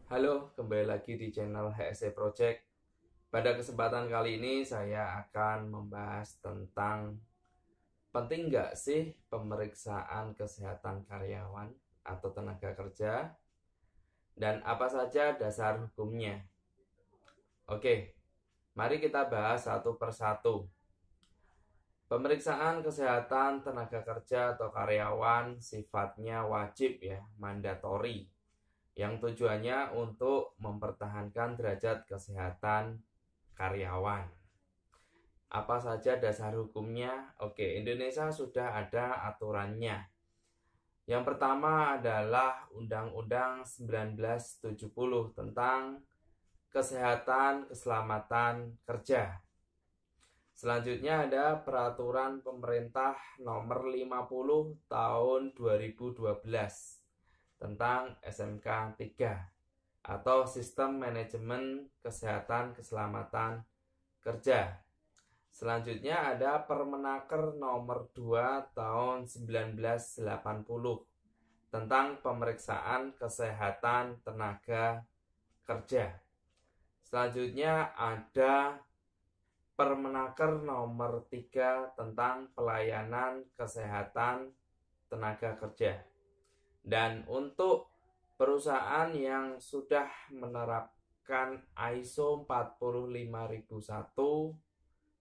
Halo, kembali lagi di channel HSE Project. Pada kesempatan kali ini saya akan membahas tentang penting nggak sih pemeriksaan kesehatan karyawan atau tenaga kerja dan apa saja dasar hukumnya. Oke, mari kita bahas satu persatu. Pemeriksaan kesehatan tenaga kerja atau karyawan sifatnya wajib ya, mandatori, yang tujuannya untuk mempertahankan derajat kesehatan karyawan. Apa saja dasar hukumnya? Oke, Indonesia sudah ada aturannya. Yang pertama adalah Undang-Undang 1970 tentang Kesehatan Keselamatan Kerja. Selanjutnya ada Peraturan Pemerintah Nomor 50 Tahun 2012 tentang SMK 3 atau Sistem Manajemen Kesehatan Keselamatan Kerja. Selanjutnya ada Permenaker Nomor 2 Tahun 1980 tentang pemeriksaan kesehatan tenaga kerja. Selanjutnya ada Permenaker Nomor 3 tentang pelayanan kesehatan tenaga kerja. Dan untuk perusahaan yang sudah menerapkan ISO 45001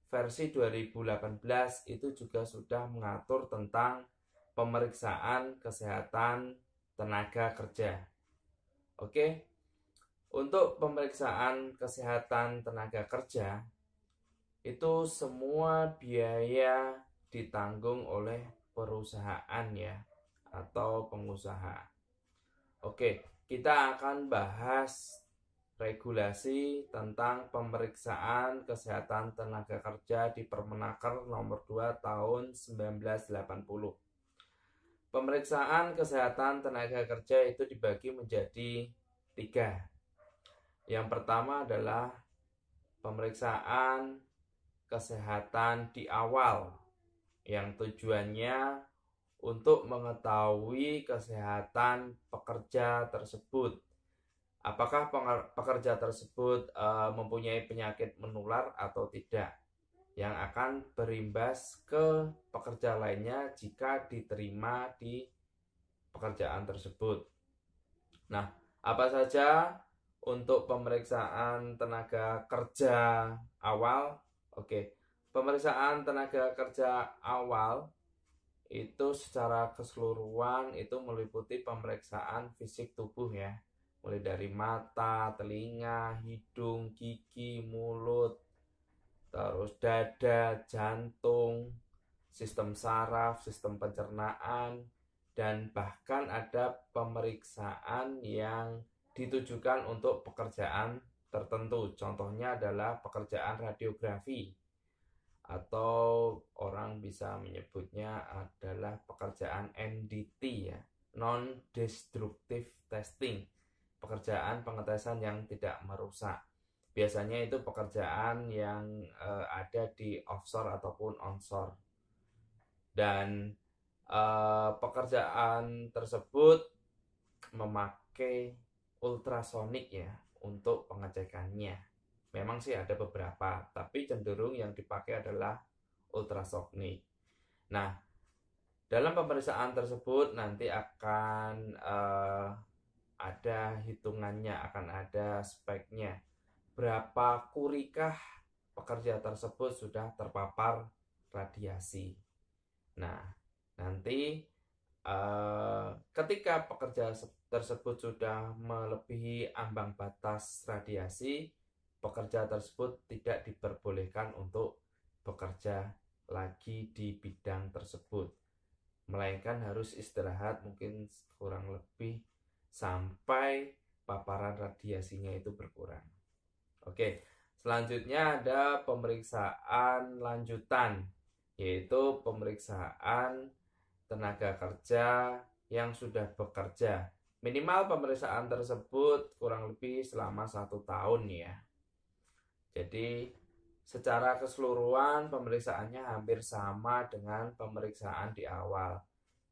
versi 2018 itu juga sudah mengatur tentang pemeriksaan kesehatan tenaga kerja. Oke. Untuk pemeriksaan kesehatan tenaga kerja itu semua biaya ditanggung oleh perusahaan ya atau pengusaha. Oke, kita akan bahas regulasi tentang pemeriksaan kesehatan tenaga kerja di Permenaker Nomor 2 Tahun 1980. Pemeriksaan kesehatan tenaga kerja itu dibagi menjadi 3. Yang pertama adalah pemeriksaan kesehatan di awal yang tujuannya untuk mengetahui kesehatan pekerja tersebut. Apakah pekerja tersebut mempunyai penyakit menular atau tidak, yang akan berimbas ke pekerja lainnya jika diterima di pekerjaan tersebut. Nah, apa saja untuk pemeriksaan tenaga kerja awal? Oke, pemeriksaan tenaga kerja awal itu secara keseluruhan itu meliputi pemeriksaan fisik tubuh ya, mulai dari mata, telinga, hidung, gigi, mulut, terus dada, jantung, sistem saraf, sistem pencernaan, dan bahkan ada pemeriksaan yang ditujukan untuk pekerjaan tertentu. Contohnya adalah pekerjaan radiografi, atau orang bisa menyebutnya adalah pekerjaan NDT ya, non-destructive testing, pekerjaan pengetesan yang tidak merusak. Biasanya itu pekerjaan yang ada di offshore ataupun onshore. Dan pekerjaan tersebut memakai ultrasonik ya untuk pengecekannya. Memang sih ada beberapa, tapi cenderung yang dipakai adalah ultrasonik. Nah, dalam pemeriksaan tersebut nanti akan ada hitungannya, akan ada speknya. Berapa kurikah pekerja tersebut sudah terpapar radiasi. Nah, nanti ketika pekerja tersebut sudah melebihi ambang batas radiasi, pekerja tersebut tidak diperbolehkan untuk bekerja lagi di bidang tersebut, melainkan harus istirahat mungkin kurang lebih sampai paparan radiasinya itu berkurang. Oke, selanjutnya ada pemeriksaan lanjutan, yaitu pemeriksaan tenaga kerja yang sudah bekerja. Minimal pemeriksaan tersebut kurang lebih selama 1 tahun ya. Jadi secara keseluruhan pemeriksaannya hampir sama dengan pemeriksaan di awal.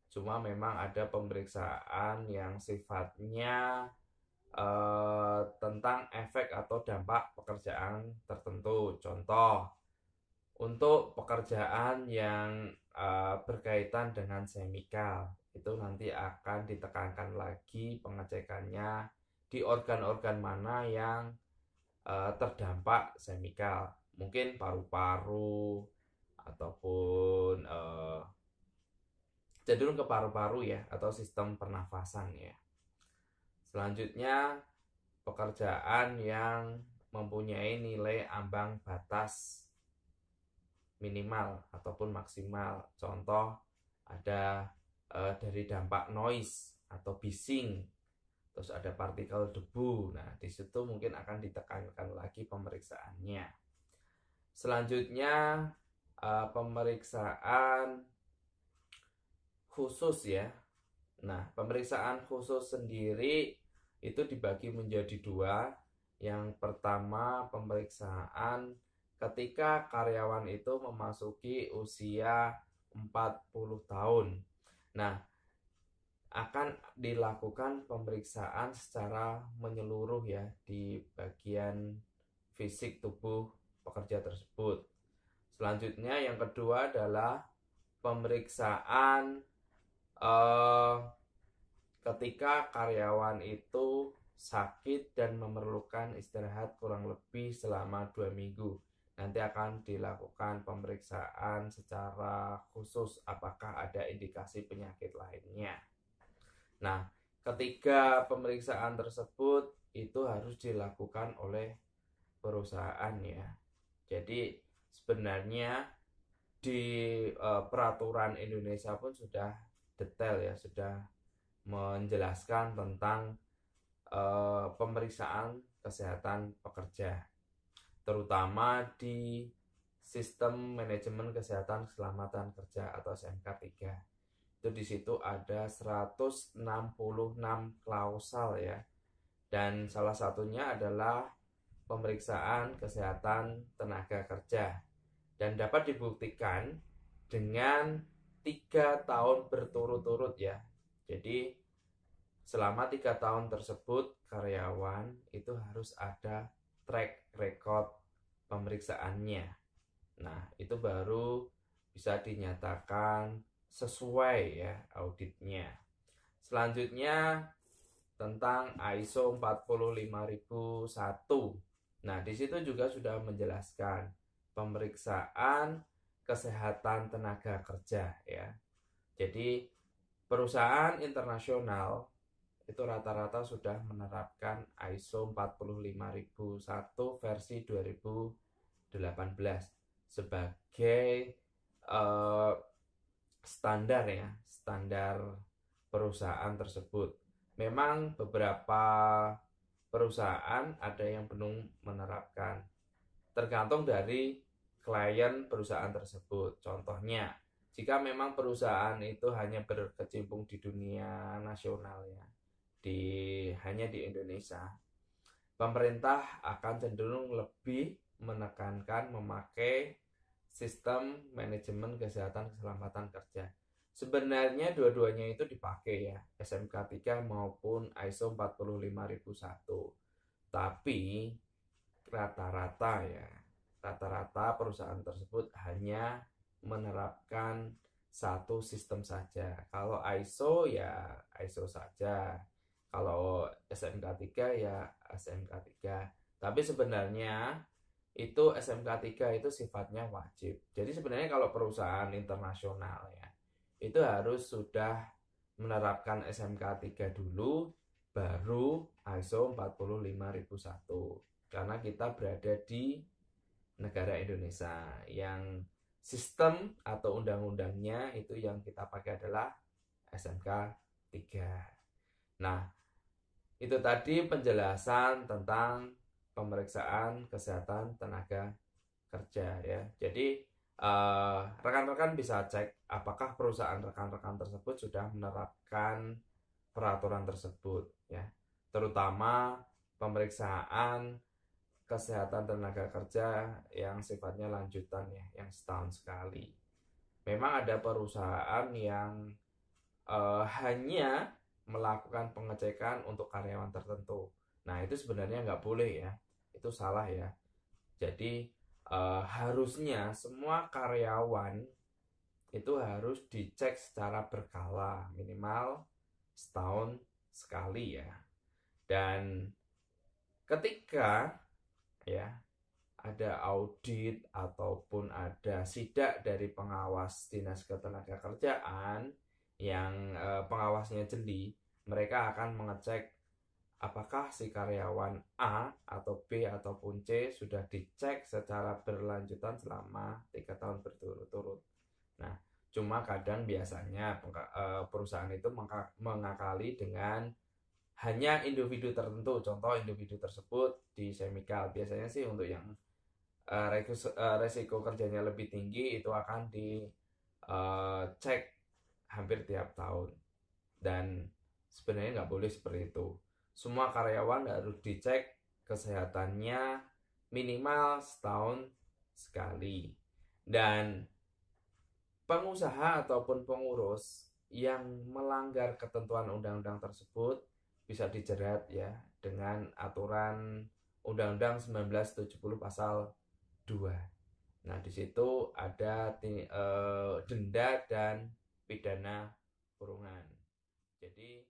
Cuma memang ada pemeriksaan yang sifatnya tentang efek atau dampak pekerjaan tertentu. Contoh, untuk pekerjaan yang berkaitan dengan semikal, itu nanti akan ditekankan lagi pengecekannya di organ-organ mana yang terdampak semikal. Mungkin paru-paru ataupun cenderung ke paru-paru ya, atau sistem pernafasan ya. Selanjutnya, pekerjaan yang mempunyai nilai ambang batas minimal ataupun maksimal. Contoh, ada dari dampak noise atau bising, terus ada partikel debu. Nah, di situ mungkin akan ditekankan lagi pemeriksaannya. Selanjutnya, pemeriksaan khusus ya. Nah, pemeriksaan khusus sendiri itu dibagi menjadi dua. Yang pertama, pemeriksaan ketika karyawan itu memasuki usia 40 tahun. Nah, akan dilakukan pemeriksaan secara menyeluruh ya di bagian fisik tubuh pekerja tersebut. Selanjutnya yang kedua adalah pemeriksaan ketika karyawan itu sakit dan memerlukan istirahat kurang lebih selama 2 minggu. Nanti akan dilakukan pemeriksaan secara khusus apakah ada indikasi penyakit lainnya. Nah, ketiga pemeriksaan tersebut itu harus dilakukan oleh perusahaan ya. Jadi sebenarnya di peraturan Indonesia pun sudah detail ya, sudah menjelaskan tentang pemeriksaan kesehatan pekerja, terutama di Sistem Manajemen Kesehatan Keselamatan Kerja atau SMK 3. Itu di situ ada 166 klausal ya. Dan salah satunya adalah pemeriksaan kesehatan tenaga kerja. Dan dapat dibuktikan dengan 3 tahun berturut-turut ya. Jadi selama 3 tahun tersebut karyawan itu harus ada track record pemeriksaannya. Nah, itu baru bisa dinyatakan sesuai ya auditnya. Selanjutnya tentang ISO 45001. Nah, di situ juga sudah menjelaskan pemeriksaan kesehatan tenaga kerja ya. Jadi perusahaan internasional itu rata-rata sudah menerapkan ISO 45001 versi 2018 sebagai standar ya, standar perusahaan tersebut. Memang beberapa perusahaan ada yang belum menerapkan, tergantung dari klien perusahaan tersebut. Contohnya, jika memang perusahaan itu hanya berkecimpung di dunia nasional ya, hanya di Indonesia, pemerintah akan cenderung lebih menekankan memakai sistem manajemen kesehatan keselamatan kerja. Sebenarnya dua-duanya itu dipakai ya, SMK 3 maupun ISO 45001. Tapi rata-rata perusahaan tersebut hanya menerapkan satu sistem saja. Kalau ISO ya ISO saja. Kalau SMK 3 ya SMK 3. Tapi sebenarnya itu SMK 3 itu sifatnya wajib. Jadi sebenarnya kalau perusahaan internasional ya, itu harus sudah menerapkan SMK 3 dulu, baru ISO 45001. Karena kita berada di negara Indonesia yang sistem atau undang-undangnya itu yang kita pakai adalah SMK 3. Nah, itu tadi penjelasan tentang pemeriksaan kesehatan tenaga kerja ya. Jadi rekan-rekan bisa cek apakah perusahaan rekan-rekan tersebut sudah menerapkan peraturan tersebut ya. Terutama pemeriksaan kesehatan tenaga kerja yang sifatnya lanjutan ya, yang setahun sekali. Memang ada perusahaan yang hanya melakukan pengecekan untuk karyawan tertentu. Nah, itu sebenarnya nggak boleh ya, itu salah ya. Jadi harusnya semua karyawan itu harus dicek secara berkala, minimal setahun sekali ya. Dan ketika ya ada audit ataupun ada sidak dari pengawas Dinas Ketenagakerjaan yang pengawasnya jeli, mereka akan mengecek apakah si karyawan A atau B ataupun C sudah dicek secara berlanjutan selama 3 tahun berturut-turut. Nah, cuma kadang biasanya perusahaan itu mengakali dengan hanya individu tertentu. Contoh, individu tersebut di semikal. Biasanya sih untuk yang resiko kerjanya lebih tinggi itu akan dicek hampir tiap tahun. Dan sebenarnya nggak boleh seperti itu. Semua karyawan harus dicek kesehatannya minimal setahun sekali. Dan pengusaha ataupun pengurus yang melanggar ketentuan undang-undang tersebut bisa dijerat ya dengan aturan Undang-Undang 1970 pasal 2. Nah, di situ ada denda dan pidana kurungan. Jadi